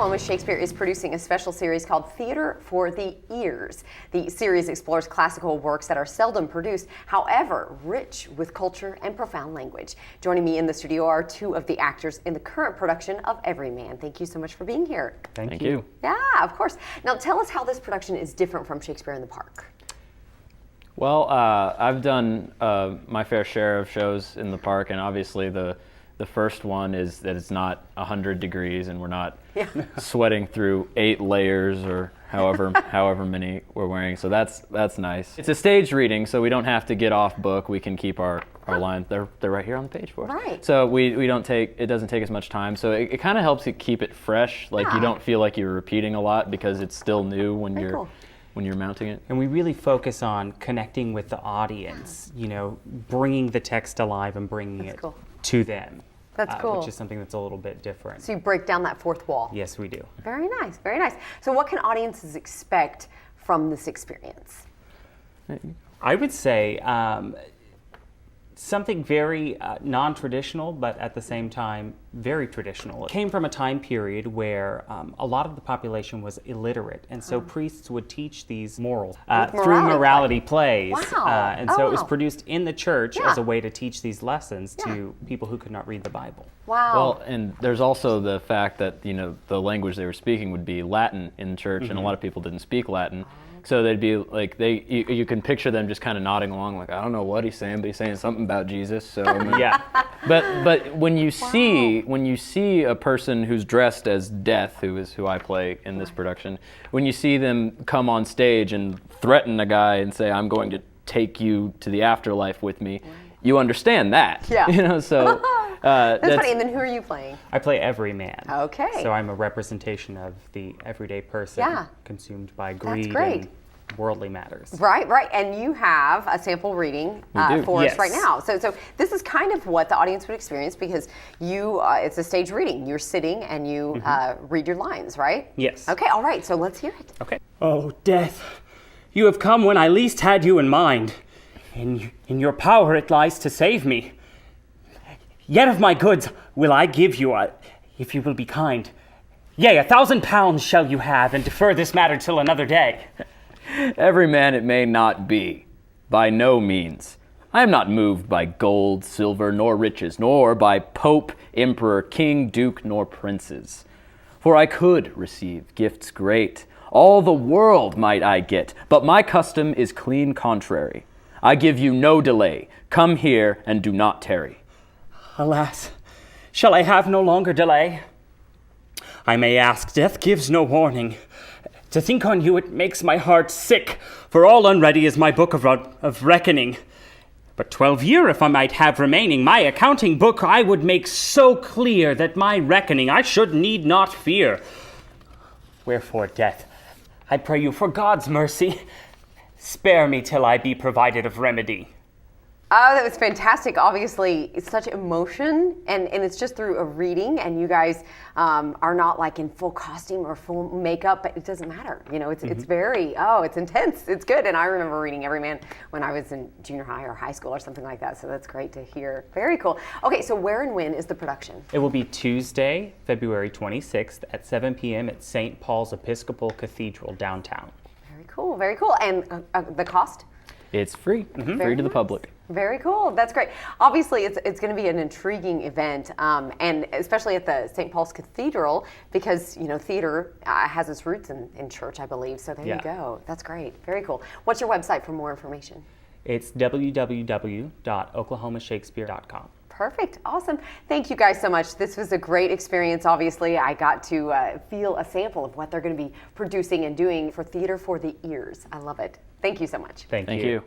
Oklahoma Shakespeare is producing a special series called Theater for the Ears. The series explores classical works that are seldom produced, however, rich with culture and profound language. Joining me in the studio are two of the actors in the current production of Everyman. Thank you so much for being here. Thank you. Yeah, of course. Now tell us how this production is different from Shakespeare in the Park. Well, I've done my fair share of shows in the park, and obviously the first one is that it's not 100 degrees and we're not sweating through 8 layers or however many we're wearing. So that's nice. It's a staged reading, so we don't have to get off book. We can keep our lines. They're right here on the page for us. Right. So it doesn't take as much time. So it kind of helps you keep it fresh. Like you don't feel like you're repeating a lot because it's still new when you're mounting it. And we really focus on connecting with the audience, bringing the text alive and bringing it to them. That's cool. Which is something that's a little bit different. So you break down that fourth wall. Yes, we do. Very nice, very nice. So what can audiences expect from this experience? I would say something very non-traditional, but at the same time very traditional. It came from a time period where a lot of the population was illiterate, and so priests would teach these morals through morality plays. Wow. And so it was produced in the church as a way to teach these lessons to people who could not read the Bible. Wow. Well, and there's also the fact that the language they were speaking would be Latin in church, and a lot of people didn't speak Latin. So they'd be like, you can picture them just kind of nodding along, like, I don't know what he's saying, but he's saying something about Jesus. So yeah. But when you see a person who's dressed as Death, who I play in this production, when you see them come on stage and threaten a guy and say, I'm going to take you to the afterlife with me, you understand that. Yeah. So that's funny. And then who are you playing? I play Everyman. Okay. So I'm a representation of the everyday person consumed by greed and worldly matters. Right. And you have a sample reading for us right now. So this is kind of what the audience would experience because it's a stage reading. You're sitting and you read your lines, right? Yes. Okay, all right. So let's hear it. Okay. Oh, Death, you have come when I least had you in mind. In your power it lies to save me. Yet of my goods will I give you, if you will be kind. Yea, 1,000 pounds shall you have, and defer this matter till another day. Everyman it may not be, by no means. I am not moved by gold, silver, nor riches, nor by pope, emperor, king, duke, nor princes. For I could receive gifts great. All the world might I get, but my custom is clean contrary. I give you no delay. Come here and do not tarry. Alas, shall I have no longer delay? I may ask, death gives no warning. To think on you, it makes my heart sick, for all unready is my book of reckoning. But 12 year, if I might have remaining, my accounting book I would make so clear that my reckoning I should need not fear. Wherefore, Death, I pray you for God's mercy, spare me till I be provided of remedy. Oh, that was fantastic. Obviously, it's such emotion, and it's just through a reading, and you guys are not like in full costume or full makeup, but it doesn't matter. It's very, it's intense. It's good, and I remember reading Everyman when I was in junior high or high school or something like that, so that's great to hear. Very cool. Okay, so where and when is the production? It will be Tuesday, February 26th at 7 p.m. at St. Paul's Episcopal Cathedral downtown. Very cool, very cool. And the cost? It's free, free to the public. Very cool. That's great. Obviously, it's going to be an intriguing event, and especially at the St. Paul's Cathedral, because theater has its roots in church, I believe. So there you go. That's great. Very cool. What's your website for more information? It's www.oklahomashakespeare.com. Perfect. Awesome. Thank you guys so much. This was a great experience. Obviously, I got to feel a sample of what they're going to be producing and doing for Theater for the Ears. I love it. Thank you so much. Thank you.